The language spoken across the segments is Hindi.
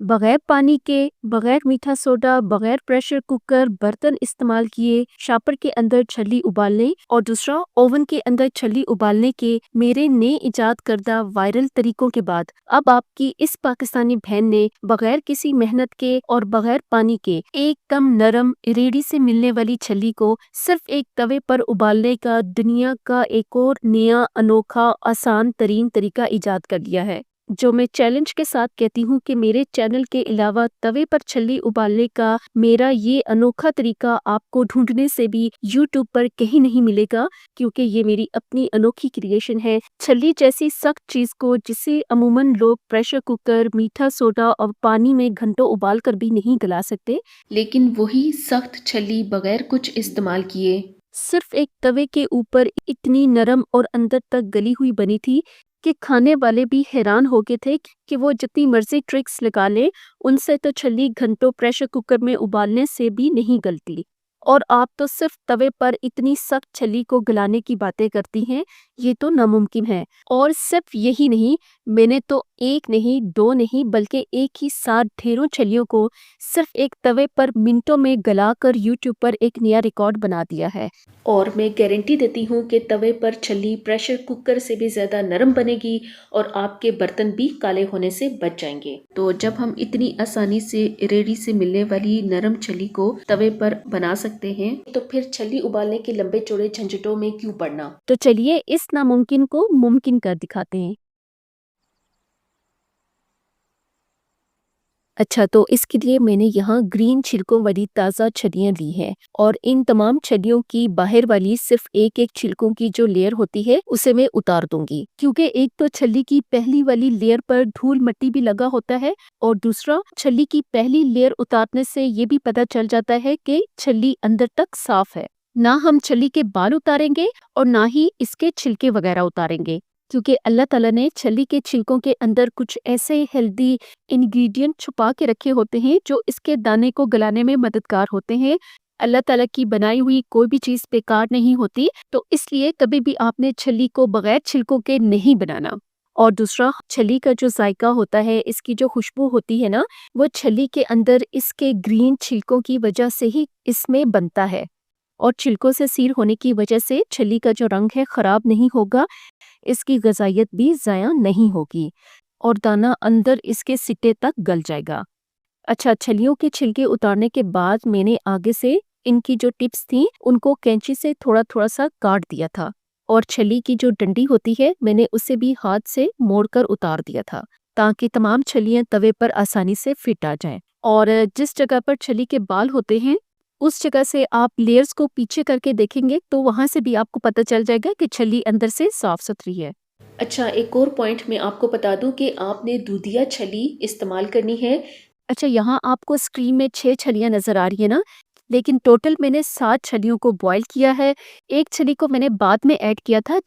बगैर पानी के, बगैर मीठा सोडा, बगैर प्रेशर कुकर बर्तन इस्तेमाल किए शापर के अंदर छल्ली उबालने और दूसरा ओवन के अंदर छल्ली उबालने के मेरे नए इजाद करदा वायरल तरीकों के बाद अब आपकी इस पाकिस्तानी बहन ने बगैर किसी मेहनत के और बगैर पानी के एकदम नरम रेडी से मिलने वाली छल्ली को सिर्फ एक तवे पर उबालने का दुनिया का एक और नया अनोखा आसान तरीन तरीका इजाद कर लिया है, जो मैं चैलेंज के साथ कहती हूँ कि मेरे चैनल के अलावा तवे पर छल्ली उबालने का मेरा ये अनोखा तरीका आपको ढूंढने से भी यूट्यूब पर कहीं नहीं मिलेगा, क्योंकि ये मेरी अपनी अनोखी क्रिएशन है। छल्ली जैसी सख्त चीज को जिसे अमूमन लोग प्रेशर कुकर, मीठा सोडा और पानी में घंटों उबाल कर भी नहीं गला सकते, लेकिन वही सख्त छल्ली बगैर कुछ इस्तेमाल किए सिर्फ एक तवे के ऊपर इतनी नरम और अंदर तक गली हुई बनी थी कि खाने वाले भी हैरान हो गए थे कि वो जितनी मर्जी ट्रिक्स लगा ले, उनसे तो छल्ली घंटों प्रेशर कुकर में उबालने से भी नहीं गलती। और आप तो सिर्फ तवे पर इतनी सख्त छल्ली को गलाने की बातें करती हैं, ये तो नामुमकिन है। और सिर्फ यही नहीं, मैंने तो एक नहीं, दो नहीं, बल्कि एक ही साथ ढेरों छल्लियों को सिर्फ एक तवे पर मिनटों में गलाकर यूट्यूब पर एक नया रिकॉर्ड बना दिया है। और मैं गारंटी देती हूँ कि तवे पर छल्ली प्रेशर कुकर से भी ज़्यादा नरम बनेगी और आपके बर्तन भी काले होने से बच जाएंगे। तो जब हम इतनी आसानी से रेडी से मिलने वाली नरम छल्ली को तवे पर बना सकते हैं, तो फिर छल्ली उबालने के लंबे चौड़े झंझटों में क्यों पड़ना। तो चलिए इस नामुमकिन को मुमकिन कर दिखाते हैं। अच्छा, तो इसके लिए मैंने यहाँ ग्रीन छिलकों वाली ताज़ा छलियाँ ली हैं और इन तमाम छलियों की बाहर वाली सिर्फ एक एक छिलकों की जो लेयर होती है उसे मैं उतार दूंगी, क्योंकि एक तो छल्ली की पहली वाली लेयर पर धूल मिट्टी भी लगा होता है और दूसरा छल्ली की पहली लेयर उतारने से ये भी पता चल जाता है कि छल्ली अंदर तक साफ है। ना हम छल्ली के बाल उतारेंगे और ना ही इसके छिलके वगैरह उतारेंगे, क्योंकि अल्लाह ताला ने छल्ली के छिलकों के अंदर कुछ ऐसे हेल्दी इंग्रेडिएंट छुपा के रखे होते हैं जो इसके दाने को गलाने में मददगार होते हैं। अल्लाह ताला की बनाई हुई कोई भी चीज़ बेकार नहीं होती, तो इसलिए कभी भी आपने छल्ली को बगैर छिलकों के नहीं बनाना। और दूसरा, छल्ली का जो जायका होता है, इसकी जो खुशबू होती है ना, वो छल्ली के अंदर इसके ग्रीन छिलकों की वजह से ही इसमें बनता है। और छिलकों से सील होने की वजह से छल्ली का जो रंग है खराब नहीं होगा, इसकी ग़िज़ाइयत भी ज़ाया नहीं होगी और दाना अंदर इसके सिट्टे तक गल जाएगा। अच्छा, छलियों के छिलके उतारने के बाद मैंने आगे से इनकी जो टिप्स थी उनको कैंची से थोड़ा-थोड़ा सा काट दिया था और छली की जो डंडी होती है मैंने उसे भी हाथ से मोड़कर उतार दिया था, ताकि तमाम छलियाँ तवे पर आसानी से फिट आ जाएँ। और जिस जगह पर छली के बाल होते हैं उस जगह से आप लेयर्स को पीछे करके देखेंगे तो वहाँ से भी आपको पता चल जाएगा कि छली अंदर से साफ सुथरी है। अच्छा, एक और पॉइंट मैं आपको बता दूं कि आपने दूधिया छली इस्तेमाल करनी है। अच्छा, यहाँ आपको स्क्रीन में 6 छलियाँ नज़र आ रही है ना, लेकिन टोटल मैंने 7 छलियों को बॉईल किया है। एक छली को मैंने बाद में ऐड किया था।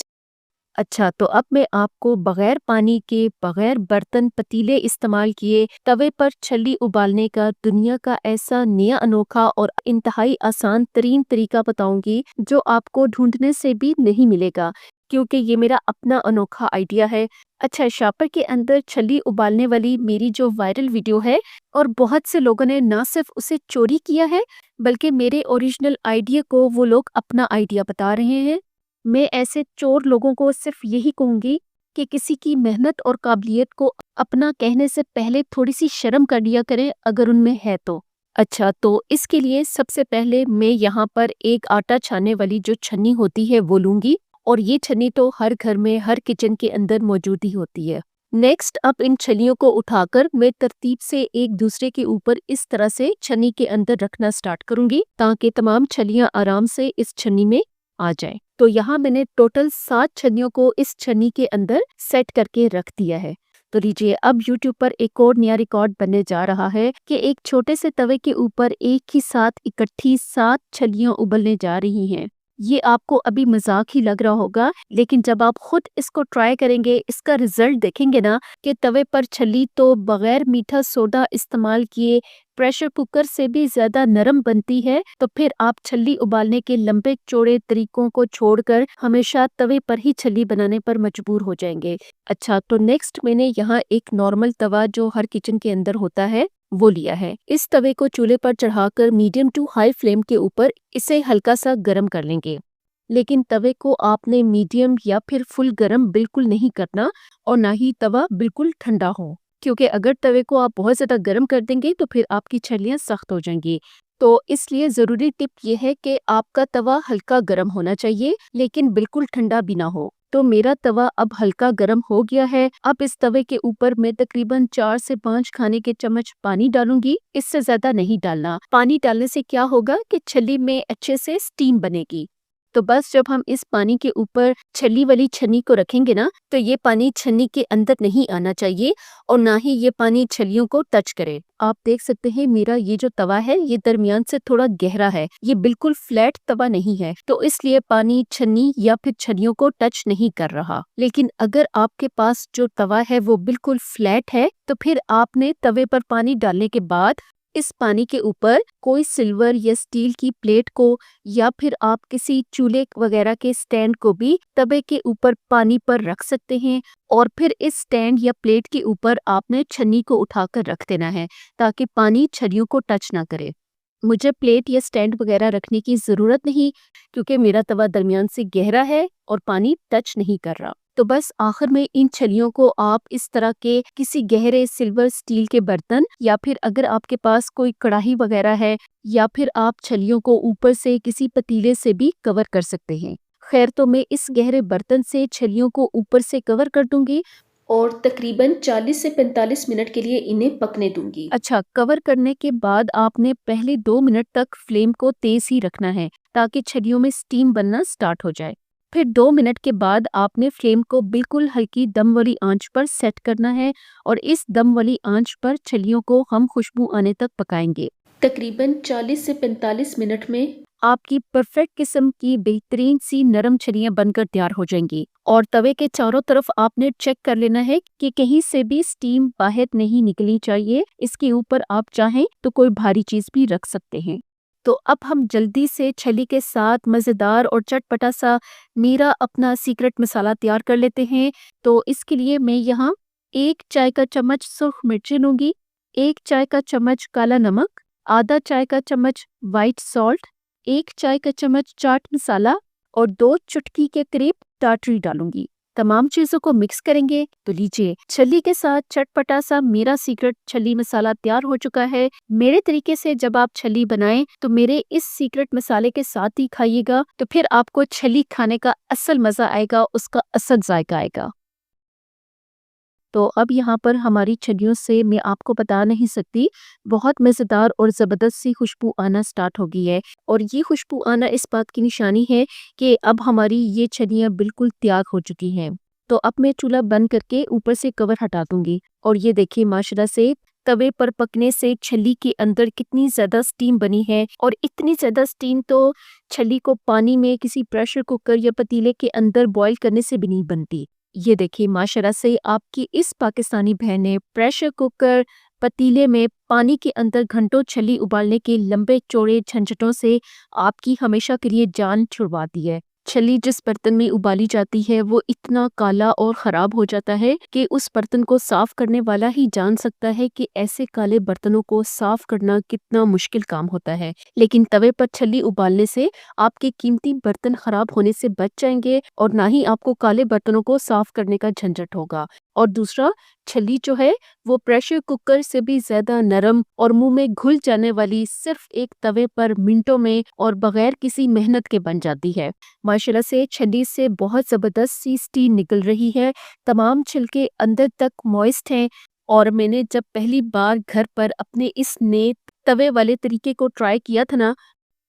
अच्छा, तो अब मैं आपको बगैर पानी के, बगैर बर्तन पतीले इस्तेमाल किए तवे पर छल्ली उबालने का दुनिया का ऐसा नया अनोखा और इंतहाई आसान तरीन तरीका बताऊंगी जो आपको ढूंढने से भी नहीं मिलेगा, क्योंकि ये मेरा अपना अनोखा आइडिया है। अच्छा, शापर के अंदर छल्ली उबालने वाली मेरी जो वायरल वीडियो है, और बहुत से लोगों ने ना सिर्फ उसे चोरी किया है बल्कि मेरे ओरिजिनल आइडिया को वो लोग अपना आइडिया बता रहे हैं। मैं ऐसे चोर लोगों को सिर्फ यही कहूँगी कि किसी की मेहनत और काबिलियत को अपना कहने से पहले थोड़ी सी शर्म कर लिया करें अगर उनमें है तो। अच्छा, तो इसके लिए सबसे पहले मैं यहाँ पर एक आटा छानने वाली जो छन्नी होती है वो लूँगी, और ये छन्नी तो हर घर में, हर किचन के अंदर मौजूद ही होती है। नेक्स्ट, अब इन छलियों को उठाकर मैं तरतीब से एक दूसरे के ऊपर इस तरह से छन्नी के अंदर रखना स्टार्ट करूँगी, ताकि तमाम छलियाँ आराम से इस छन्नी में आ जाए। तो यहाँ मैंने टोटल 7 छन्नियों को इस छन्नी के अंदर सेट करके रख दिया है। तो लीजिए, अब YouTube पर एक और नया रिकॉर्ड बनने जा रहा है कि एक छोटे से तवे के ऊपर एक ही साथ इकट्ठी 7 छलियां उबलने जा रही हैं। ये आपको अभी मजाक ही लग रहा होगा, लेकिन जब आप खुद इसको ट्राई करेंगे, इसका रिजल्ट देखेंगे ना कि तवे पर छल्ली तो बगैर मीठा सोडा इस्तेमाल किए प्रेशर कुकर से भी ज़्यादा नरम बनती है, तो फिर आप छल्ली उबालने के लंबे चौड़े तरीकों को छोड़कर हमेशा तवे पर ही छल्ली बनाने पर मजबूर हो जाएंगे। अच्छा, तो नेक्स्ट मैंने यहाँ एक नॉर्मल तवा जो हर किचन के अंदर होता है वो लिया है। इस तवे को चूल्हे पर चढ़ाकर मीडियम टू हाई फ्लेम के ऊपर इसे हल्का सा गर्म कर लेंगे। लेकिन तवे को आपने मीडियम या फिर फुल गर्म बिल्कुल नहीं करना और ना ही तवा बिल्कुल ठंडा हो, क्योंकि अगर तवे को आप बहुत ज़्यादा गर्म कर देंगे तो फिर आपकी छलियाँ सख्त हो जाएंगी। तो इसलिए ज़रूरी टिप ये है कि आपका तवा हल्का गर्म होना चाहिए, लेकिन बिल्कुल ठंडा भी ना हो। तो मेरा तवा अब हल्का गर्म हो गया है। अब इस तवे के ऊपर मैं तकरीबन 4 से 5 खाने के चम्मच पानी डालूंगी। इससे ज्यादा नहीं डालना। पानी डालने से क्या होगा कि छल्ली में अच्छे से स्टीम बनेगी। तो बस जब हम इस पानी के ऊपर छल्ली वाली छन्नी को रखेंगे ना, तो ये पानी छन्नी के अंदर नहीं आना चाहिए और ना ही ये पानी छलियों को टच करे। आप देख सकते हैं मेरा ये जो तवा है ये दरमियान से थोड़ा गहरा है, ये बिल्कुल फ्लैट तवा नहीं है, तो इसलिए पानी छन्नी या फिर छलियों को टच नहीं कर रहा। लेकिन अगर आपके पास जो तवा है वो बिल्कुल फ्लैट है, तो फिर आपने तवे पर पानी डालने के बाद इस पानी के ऊपर कोई सिल्वर या स्टील की प्लेट को या फिर आप किसी चूल्हे वगैरह के स्टैंड को भी तवे के ऊपर पानी पर रख सकते हैं और फिर इस स्टैंड या प्लेट के ऊपर आपने छन्नी को उठाकर रख देना है ताकि पानी छड़ियों को टच ना करे। मुझे प्लेट या स्टैंड वगैरह रखने की ज़रूरत नहीं, क्योंकि मेरा तवा दरमियान से गहरा है और पानी टच नहीं कर रहा। तो बस आखिर में इन छलियों को आप इस तरह के किसी गहरे सिल्वर स्टील के बर्तन या फिर अगर आपके पास कोई कढ़ाई वगैरह है या फिर आप छलियों को ऊपर से किसी पतीले से भी कवर कर सकते हैं। खैर, तो मैं इस गहरे बर्तन से छलियों को ऊपर से कवर कर दूंगी और तकरीबन 40 से 45 मिनट के लिए इन्हें पकने दूंगी। अच्छा, कवर करने के बाद आपने पहले 2 मिनट तक फ्लेम को तेज ही रखना है ताकि छलियों में स्टीम बनना स्टार्ट हो जाए। फिर 2 मिनट के बाद आपने फ्लेम को बिल्कुल हल्की दम वाली आंच पर सेट करना है और इस दम वाली आंच पर छलियों को हम खुशबू आने तक पकाएंगे। तकरीबन 40 से 45 मिनट में आपकी परफेक्ट किस्म की बेहतरीन सी नरम छलियां बनकर तैयार हो जाएंगी और तवे के चारों तरफ आपने चेक कर लेना है कि कहीं से भी स्टीम बाहर नहीं निकलनी चाहिए। इसके ऊपर आप चाहें तो कोई भारी चीज भी रख सकते हैं। तो अब हम जल्दी से छली के साथ मज़ेदार और चटपटा सा मेरा अपना सीक्रेट मसाला तैयार कर लेते हैं। तो इसके लिए मैं यहाँ 1 चाय का चम्मच सुर्ख मिर्ची लूँगी, 1 चाय का चम्मच काला नमक, आधा चाय का चम्मच वाइट सॉल्ट, 1 चाय का चम्मच चाट मसाला और 2 चुटकी के करीब टाटरी डालूंगी। तमाम चीजों को मिक्स करेंगे। तो लीजिए, छली के साथ चटपटा सा मेरा सीक्रेट छली मसाला तैयार हो चुका है। मेरे तरीके से जब आप छली बनाएं तो मेरे इस सीक्रेट मसाले के साथ ही खाइएगा, तो फिर आपको छली खाने का असल मजा आएगा, उसका असल जायका आएगा। तो अब यहाँ पर हमारी छलियों से मैं आपको बता नहीं सकती, बहुत मज़ेदार और ज़बरदस्त सी खुशबू आना स्टार्ट हो गई है और ये खुशबू आना इस बात की निशानी है कि अब हमारी ये छलियाँ बिल्कुल तैयार हो चुकी हैं। तो अब मैं चूल्हा बंद करके ऊपर से कवर हटा दूंगी और ये देखिए माशाल्लाह से तवे पर पकने से छली के अंदर कितनी ज़्यादा स्टीम बनी है और इतनी ज़्यादा स्टीम तो छली को पानी में किसी प्रेशर कुकर या पतीले के अंदर बॉईल करने से भी नहीं बनती। ये देखिए माशाल्लाह से आपकी इस पाकिस्तानी बहन ने प्रेशर कुकर पतीले में पानी के अंदर घंटों छली उबालने के लंबे चौड़े झंझटों से आपकी हमेशा के लिए जान छुड़वा दी है। छली जिस बर्तन में उबाली जाती है वो इतना काला और खराब हो जाता है कि उस बर्तन को साफ करने वाला ही जान सकता है कि ऐसे काले बर्तनों को साफ करना कितना मुश्किल काम होता है। लेकिन तवे पर छली उबालने से आपके कीमती बर्तन खराब होने से बच जाएंगे और ना ही आपको काले बर्तनों को साफ करने का झंझट होगा। और दूसरा, छली जो है वो प्रेशर कुकर से भी ज्यादा नरम और मुंह में घुल जाने वाली सिर्फ एक तवे पर मिनटों में और बगैर किसी मेहनत के बन जाती है। माशाल्लाह से छली से बहुत जबरदस्त सी स्टीम निकल रही है, तमाम छिलके अंदर तक मॉइस्ट हैं और मैंने जब पहली बार घर पर अपने इस नए तवे वाले तरीके को ट्राई किया था ना,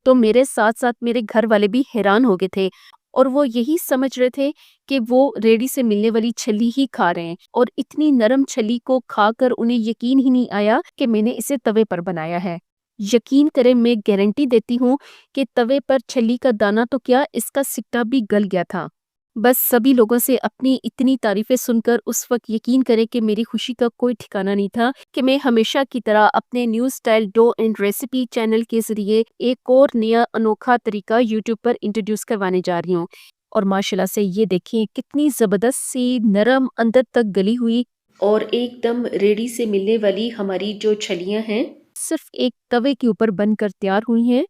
तो मेरे साथ साथ मेरे घर वाले भी हैरान हो गए थे और वो यही समझ रहे थे कि वो रेडी से मिलने वाली छली ही खा रहे हैं और इतनी नरम छली को खाकर उन्हें यकीन ही नहीं आया कि मैंने इसे तवे पर बनाया है। यकीन करें, मैं गारंटी देती हूँ कि तवे पर छली का दाना तो क्या, इसका सिक्का भी गल गया था। बस सभी लोगों से अपनी इतनी तारीफें सुनकर उस वक्त यकीन करें कि मेरी खुशी का कोई ठिकाना नहीं था कि मैं हमेशा की तरह अपने new style dough and recipe channel के जरिए एक और नया अनोखा तरीका यूट्यूब पर इंट्रोड्यूस करवाने जा रही हूँ। और माशाल्लाह से ये देखिए कितनी ज़बरदस्त सी नरम अंदर तक गली हुई और एकदम रेडी से मिलने वाली हमारी जो छलियां हैं सिर्फ एक तवे के ऊपर बनकर तैयार हुई हैं।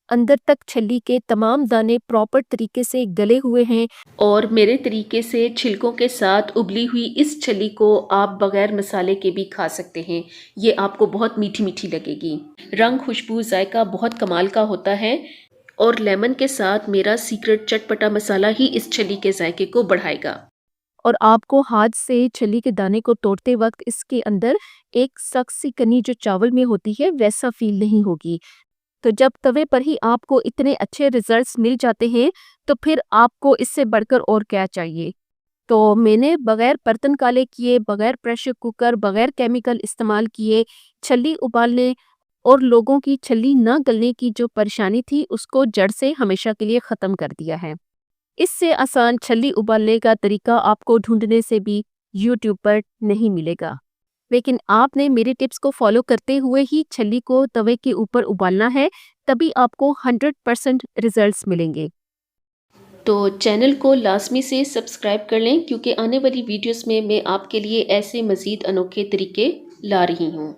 अंदर तक छली के तमाम दाने प्रॉपर तरीके से गले हुए हैं और मेरे तरीके से छिलकों के साथ उबली हुई इस छली को आप बगैर मसाले के भी खा सकते हैं। ये आपको बहुत मीठी मीठी लगेगी। रंग, खुशबू, जायका बहुत कमाल का होता है और लेमन के साथ मेरा सीक्रेट चटपटा मसाला ही इस छली के जायके को बढ़ाएगा। और आपको हाथ से छली के दाने को तोड़ते वक्त इसके अंदर एक सख्त सी कनी जो चावल में होती है वैसा फील नहीं होगी। तो जब तवे पर ही आपको इतने अच्छे रिजल्ट्स मिल जाते हैं तो फिर आपको इससे बढ़कर और क्या चाहिए। तो मैंने बगैर बर्तन काले किए, बगैर प्रेशर कुकर, बगैर केमिकल इस्तेमाल किए छल्ली उबालने और लोगों की छल्ली न गलने की जो परेशानी थी उसको जड़ से हमेशा के लिए ख़त्म कर दिया है। इससे आसान छल्ली उबालने का तरीका आपको ढूंढने से भी यूट्यूब पर नहीं मिलेगा। लेकिन आपने मेरे टिप्स को फॉलो करते हुए ही छल्ली को तवे के ऊपर उबालना है, तभी आपको 100% रिजल्ट्स मिलेंगे। तो चैनल को लाजमी से सब्सक्राइब कर लें क्योंकि आने वाली वीडियोस में मैं आपके लिए ऐसे मज़ीद अनोखे तरीके ला रही हूँ।